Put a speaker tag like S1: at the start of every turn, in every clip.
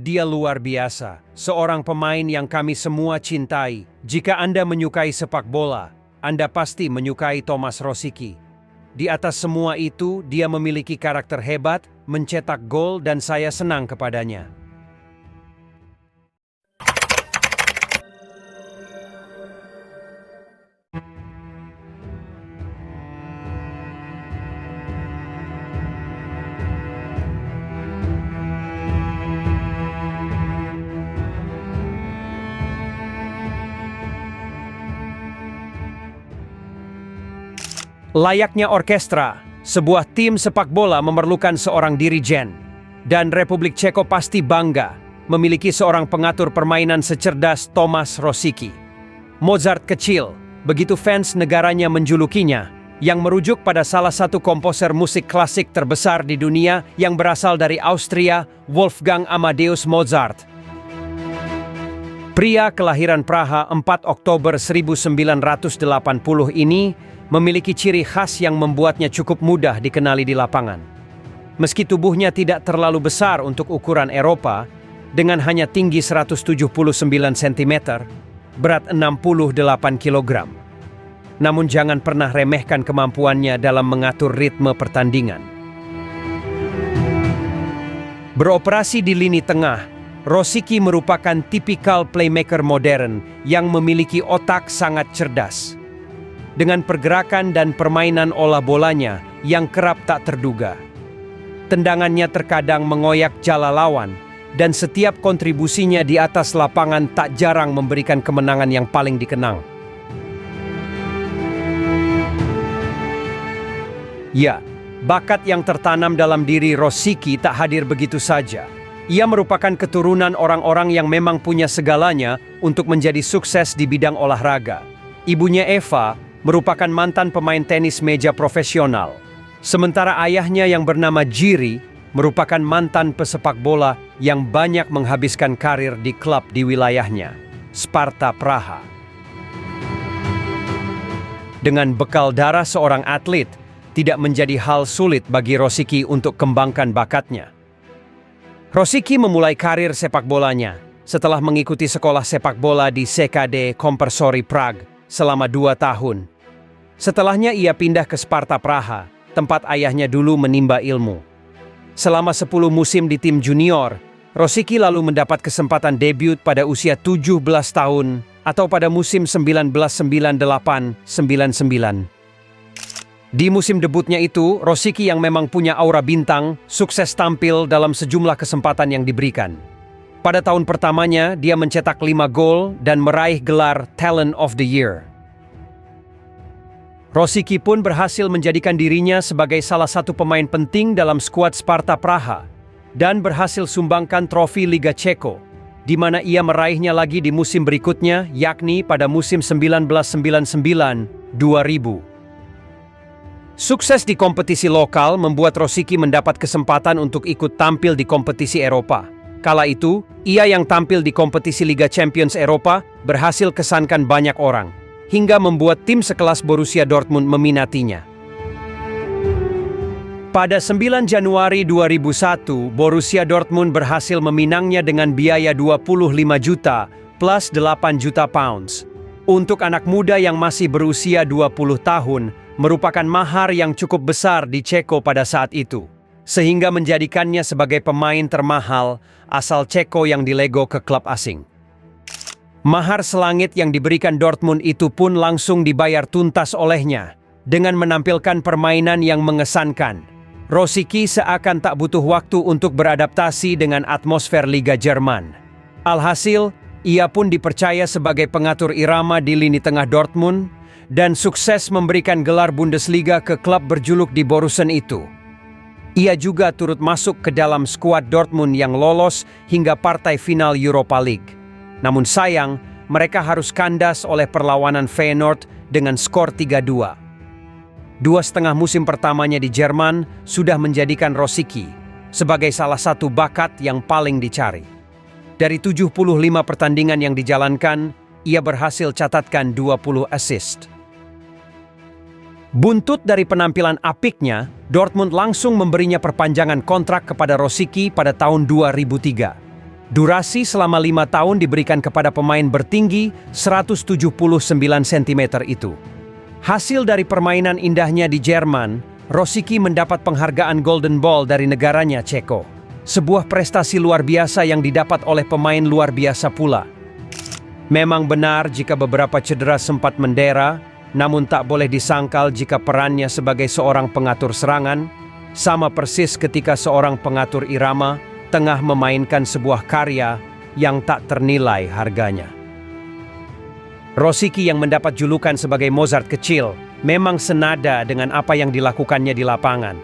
S1: Dia luar biasa, seorang pemain yang kami semua cintai. Jika Anda menyukai sepak bola, Anda pasti menyukai Thomas Rosicky. Di atas semua itu, dia memiliki karakter hebat, mencetak gol, dan saya senang kepadanya. Layaknya orkestra, sebuah tim sepak bola memerlukan seorang dirijen. Dan Republik Ceko pasti bangga memiliki seorang pengatur permainan secerdas Thomas Rosicky. Mozart kecil, begitu fans negaranya menjulukinya, yang merujuk pada salah satu komposer musik klasik terbesar di dunia yang berasal dari Austria, Wolfgang Amadeus Mozart. Pria kelahiran Praha 4 Oktober 1980 ini memiliki ciri khas yang membuatnya cukup mudah dikenali di lapangan. Meski tubuhnya tidak terlalu besar untuk ukuran Eropa, dengan hanya tinggi 179 cm, berat 68 kg. Namun jangan pernah remehkan kemampuannya dalam mengatur ritme pertandingan. Beroperasi di lini tengah, Rosicky merupakan tipikal playmaker modern yang memiliki otak sangat cerdas. Dengan pergerakan dan permainan olah bolanya yang kerap tak terduga. Tendangannya terkadang mengoyak jala lawan, dan setiap kontribusinya di atas lapangan tak jarang memberikan kemenangan yang paling dikenang. Ya, bakat yang tertanam dalam diri Rosicky tak hadir begitu saja. Ia merupakan keturunan orang-orang yang memang punya segalanya untuk menjadi sukses di bidang olahraga. Ibunya Eva merupakan mantan pemain tenis meja profesional. Sementara ayahnya yang bernama Jiri merupakan mantan pesepak bola yang banyak menghabiskan karir di klub di wilayahnya, Sparta Praha. Dengan bekal darah seorang atlet, tidak menjadi hal sulit bagi Rosicky untuk kembangkan bakatnya. Rosicky memulai karir sepak bolanya setelah mengikuti sekolah sepak bola di CKD Kompersori Prague selama 2 tahun. Setelahnya ia pindah ke Sparta Praha, tempat ayahnya dulu menimba ilmu. Selama 10 musim di tim junior, Rosicky lalu mendapat kesempatan debut pada usia 17 tahun atau pada musim 1998-99. Di musim debutnya itu, Rosicky yang memang punya aura bintang, sukses tampil dalam sejumlah kesempatan yang diberikan. Pada tahun pertamanya, dia mencetak 5 gol dan meraih gelar Talent of the Year. Rosicky pun berhasil menjadikan dirinya sebagai salah satu pemain penting dalam skuad Sparta Praha dan berhasil sumbangkan trofi Liga Ceko, di mana ia meraihnya lagi di musim berikutnya, yakni pada musim 1999-2000. Sukses di kompetisi lokal membuat Rosicky mendapat kesempatan untuk ikut tampil di kompetisi Eropa. Kala itu, ia yang tampil di kompetisi Liga Champions Eropa berhasil kesankan banyak orang, hingga membuat tim sekelas Borussia Dortmund meminatinya. Pada 9 Januari 2001, Borussia Dortmund berhasil meminangnya dengan biaya 25 juta plus 8 juta pounds. Untuk anak muda yang masih berusia 20 tahun, merupakan mahar yang cukup besar di Ceko pada saat itu, sehingga menjadikannya sebagai pemain termahal asal Ceko yang dilego ke klub asing. Mahar selangit yang diberikan Dortmund itu pun langsung dibayar tuntas olehnya dengan menampilkan permainan yang mengesankan. Rosicky seakan tak butuh waktu untuk beradaptasi dengan atmosfer Liga Jerman. Alhasil, ia pun dipercaya sebagai pengatur irama di lini tengah Dortmund dan sukses memberikan gelar Bundesliga ke klub berjuluk Die Borussen itu. Ia juga turut masuk ke dalam skuad Dortmund yang lolos hingga partai final Europa League. Namun sayang, mereka harus kandas oleh perlawanan Feyenoord dengan skor 3-2. 2,5 musim pertamanya di Jerman sudah menjadikan Rosicky sebagai salah satu bakat yang paling dicari. Dari 75 pertandingan yang dijalankan, ia berhasil catatkan 20 assist. Buntut dari penampilan apiknya, Dortmund langsung memberinya perpanjangan kontrak kepada Rosicky pada tahun 2003. Durasi selama 5 tahun diberikan kepada pemain bertinggi 179 cm itu. Hasil dari permainan indahnya di Jerman, Rosicky mendapat penghargaan Golden Ball dari negaranya Ceko. Sebuah prestasi luar biasa yang didapat oleh pemain luar biasa pula. Memang benar jika beberapa cedera sempat mendera, namun tak boleh disangkal jika perannya sebagai seorang pengatur serangan, sama persis ketika seorang pengatur irama tengah memainkan sebuah karya yang tak ternilai harganya. Rosicky yang mendapat julukan sebagai Mozart kecil memang senada dengan apa yang dilakukannya di lapangan.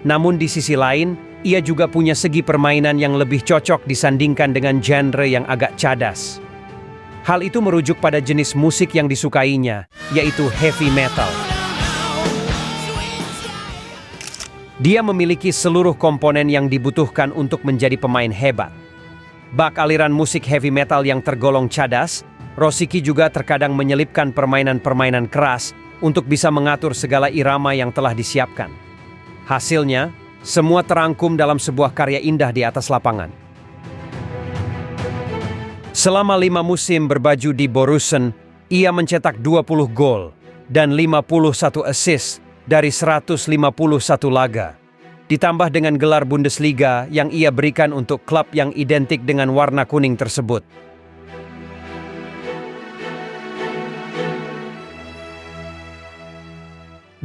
S1: Namun di sisi lain, ia juga punya segi permainan yang lebih cocok disandingkan dengan genre yang agak cadas. Hal itu merujuk pada jenis musik yang disukainya, yaitu heavy metal. Dia memiliki seluruh komponen yang dibutuhkan untuk menjadi pemain hebat. Bak aliran musik heavy metal yang tergolong cadas, Rosicky juga terkadang menyelipkan permainan-permainan keras untuk bisa mengatur segala irama yang telah disiapkan. Hasilnya, semua terangkum dalam sebuah karya indah di atas lapangan. Selama 5 musim berbaju di Borussen, ia mencetak 20 gol dan 51 assist dari 151 laga. Ditambah dengan gelar Bundesliga yang ia berikan untuk klub yang identik dengan warna kuning tersebut.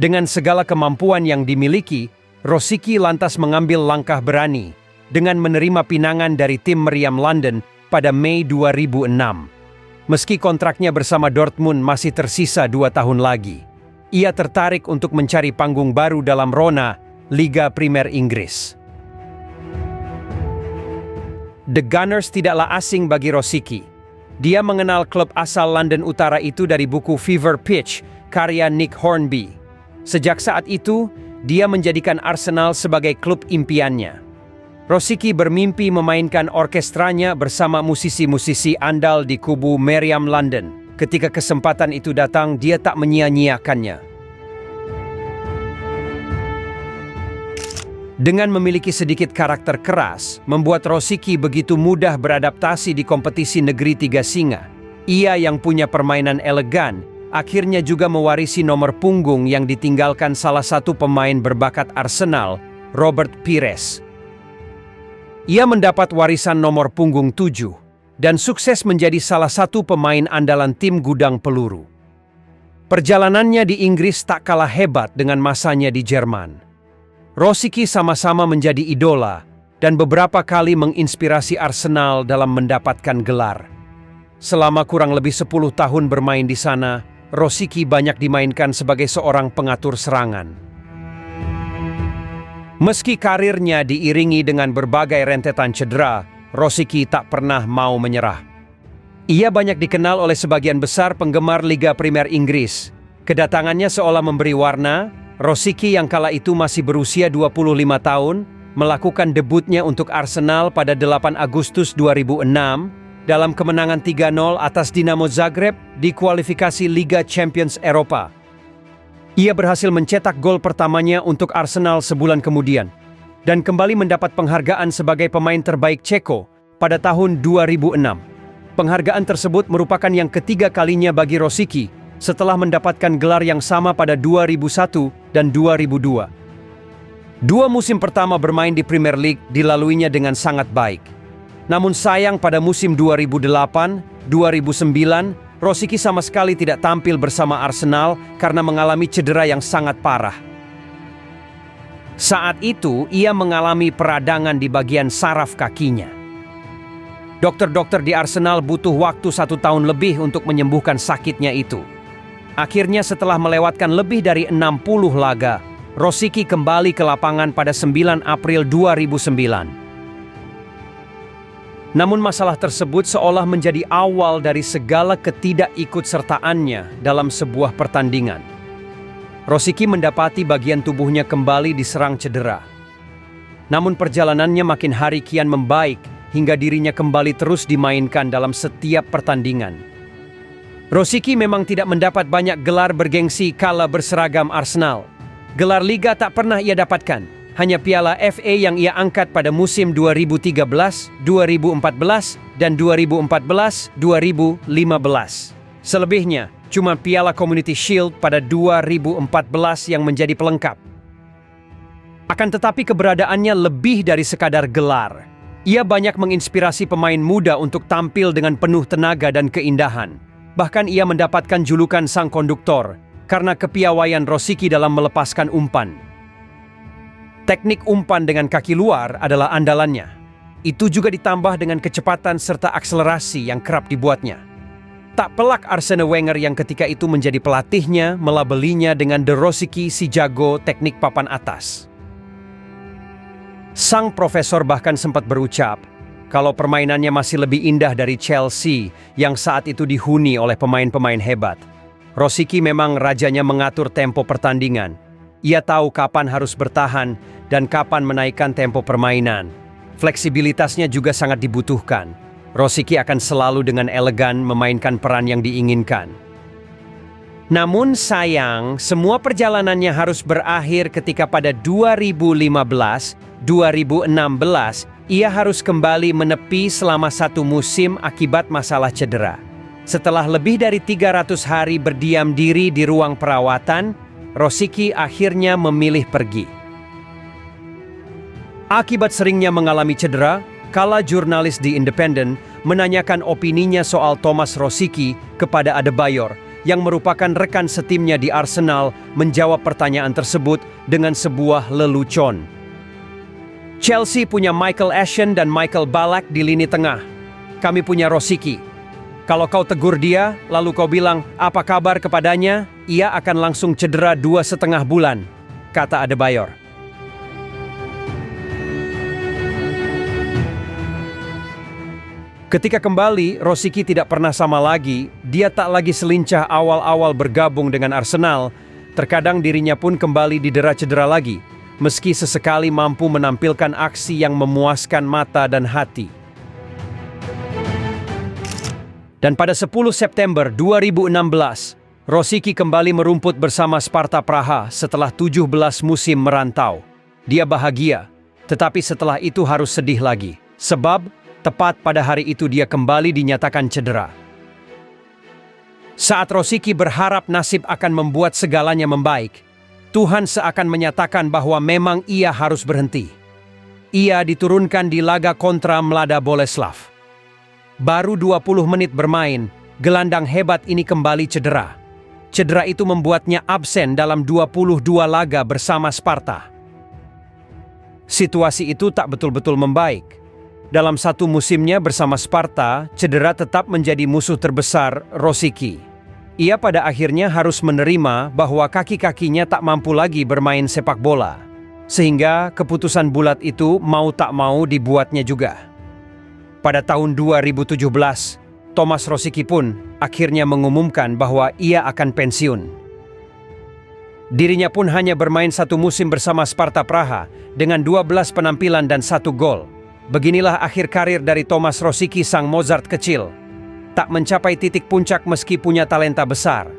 S1: Dengan segala kemampuan yang dimiliki, Rosicky lantas mengambil langkah berani dengan menerima pinangan dari tim meriam London pada Mei 2006. Meski kontraknya bersama Dortmund masih tersisa 2 tahun lagi, ia tertarik untuk mencari panggung baru dalam rona Liga Primer Inggris. The Gunners tidaklah asing bagi Rosicky. Dia mengenal klub asal London Utara itu dari buku Fever Pitch, karya Nick Hornby. Sejak saat itu, dia menjadikan Arsenal sebagai klub impiannya. Rosicky bermimpi memainkan orkestranya bersama musisi-musisi andal di kubu Meriam London. Ketika kesempatan itu datang, dia tak menyia-nyiakannya. Dengan memiliki sedikit karakter keras, membuat Rosicky begitu mudah beradaptasi di kompetisi negeri tiga singa. Ia yang punya permainan elegan, akhirnya juga mewarisi nomor punggung yang ditinggalkan salah satu pemain berbakat Arsenal, Robert Pires. Ia mendapat warisan nomor punggung 7 dan sukses menjadi salah satu pemain andalan tim gudang peluru. Perjalanannya di Inggris tak kalah hebat dengan masanya di Jerman. Rosicky sama-sama menjadi idola dan beberapa kali menginspirasi Arsenal dalam mendapatkan gelar. Selama kurang lebih 10 tahun bermain di sana, Rosicky banyak dimainkan sebagai seorang pengatur serangan. Meski karirnya diiringi dengan berbagai rentetan cedera, Rosicky tak pernah mau menyerah. Ia banyak dikenal oleh sebagian besar penggemar Liga Primer Inggris. Kedatangannya seolah memberi warna. Rosicky yang kala itu masih berusia 25 tahun, melakukan debutnya untuk Arsenal pada 8 Agustus 2006 dalam kemenangan 3-0 atas Dinamo Zagreb di kualifikasi Liga Champions Eropa. Ia berhasil mencetak gol pertamanya untuk Arsenal sebulan kemudian dan kembali mendapat penghargaan sebagai pemain terbaik Ceko pada tahun 2006. Penghargaan tersebut merupakan yang ketiga kalinya bagi Rosicky setelah mendapatkan gelar yang sama pada 2001 dan 2002. 2 musim pertama bermain di Premier League dilaluinya dengan sangat baik. Namun sayang pada musim 2008-2009, Rosicky sama sekali tidak tampil bersama Arsenal karena mengalami cedera yang sangat parah. Saat itu, ia mengalami peradangan di bagian saraf kakinya. Dokter-dokter di Arsenal butuh waktu 1 tahun lebih untuk menyembuhkan sakitnya itu. Akhirnya setelah melewatkan lebih dari 60 laga, Rosicky kembali ke lapangan pada 9 April 2009. Namun masalah tersebut seolah menjadi awal dari segala ketidakikutsertaannya dalam sebuah pertandingan. Rosicky mendapati bagian tubuhnya kembali diserang cedera. Namun perjalanannya makin hari kian membaik hingga dirinya kembali terus dimainkan dalam setiap pertandingan. Rosicky memang tidak mendapat banyak gelar bergengsi kala berseragam Arsenal. Gelar Liga tak pernah ia dapatkan. hanya piala FA yang ia angkat pada musim 2013, 2014, dan 2014-2015. Selebihnya, cuma piala Community Shield pada 2014 yang menjadi pelengkap. Akan tetapi keberadaannya lebih dari sekadar gelar. Ia banyak menginspirasi pemain muda untuk tampil dengan penuh tenaga dan keindahan. Bahkan ia mendapatkan julukan sang konduktor karena kepiawaian Rosicky dalam melepaskan umpan. Teknik umpan dengan kaki luar adalah andalannya. Itu juga ditambah dengan kecepatan serta akselerasi yang kerap dibuatnya. Tak pelak Arsene Wenger yang ketika itu menjadi pelatihnya melabelinya dengan The Rosicky si jago teknik papan atas. Sang profesor bahkan sempat berucap, kalau permainannya masih lebih indah dari Chelsea yang saat itu dihuni oleh pemain-pemain hebat. Rosicky memang rajanya mengatur tempo pertandingan. Ia tahu kapan harus bertahan dan kapan menaikkan tempo permainan. Fleksibilitasnya juga sangat dibutuhkan. Rosicky akan selalu dengan elegan memainkan peran yang diinginkan. Namun sayang, semua perjalanannya harus berakhir ketika pada 2015-2016 ia harus kembali menepi selama 1 musim akibat masalah cedera. Setelah lebih dari 300 hari berdiam diri di ruang perawatan, Rosicky akhirnya memilih pergi. Akibat seringnya mengalami cedera, kala jurnalis di Independent menanyakan opininya soal Thomas Rosicky kepada Adebayor, yang merupakan rekan setimnya di Arsenal, menjawab pertanyaan tersebut dengan sebuah lelucon. Chelsea punya Michael Essien dan Michael Ballack di lini tengah. Kami punya Rosicky. Kalau kau tegur dia, lalu kau bilang, apa kabar kepadanya, ia akan langsung cedera 2,5 bulan, kata Adebayor. Ketika kembali, Rosicky tidak pernah sama lagi. Dia tak lagi selincah awal-awal bergabung dengan Arsenal. Terkadang dirinya pun kembali didera cedera lagi, meski sesekali mampu menampilkan aksi yang memuaskan mata dan hati. Dan pada 10 September 2016, Rosicky kembali merumput bersama Sparta Praha setelah 17 musim merantau. Dia bahagia, tetapi setelah itu harus sedih lagi. Sebab, tepat pada hari itu dia kembali dinyatakan cedera. Saat Rosicky berharap nasib akan membuat segalanya membaik, Tuhan seakan menyatakan bahwa memang ia harus berhenti. Ia diturunkan di laga kontra Mlada Boleslav. Baru 20 menit bermain, gelandang hebat ini kembali cedera. Cedera itu membuatnya absen dalam 22 laga bersama Sparta. Situasi itu tak betul-betul membaik. Dalam 1 musimnya bersama Sparta, cedera tetap menjadi musuh terbesar Rosicky. Ia pada akhirnya harus menerima bahwa kaki-kakinya tak mampu lagi bermain sepak bola. Sehingga keputusan bulat itu mau tak mau dibuatnya juga. Pada tahun 2017, Thomas Rosicky pun akhirnya mengumumkan bahwa ia akan pensiun. Dirinya pun hanya bermain 1 musim bersama Sparta Praha dengan 12 penampilan dan 1 gol. Beginilah akhir karir dari Thomas Rosicky, sang Mozart kecil. Tak mencapai titik puncak meski punya talenta besar.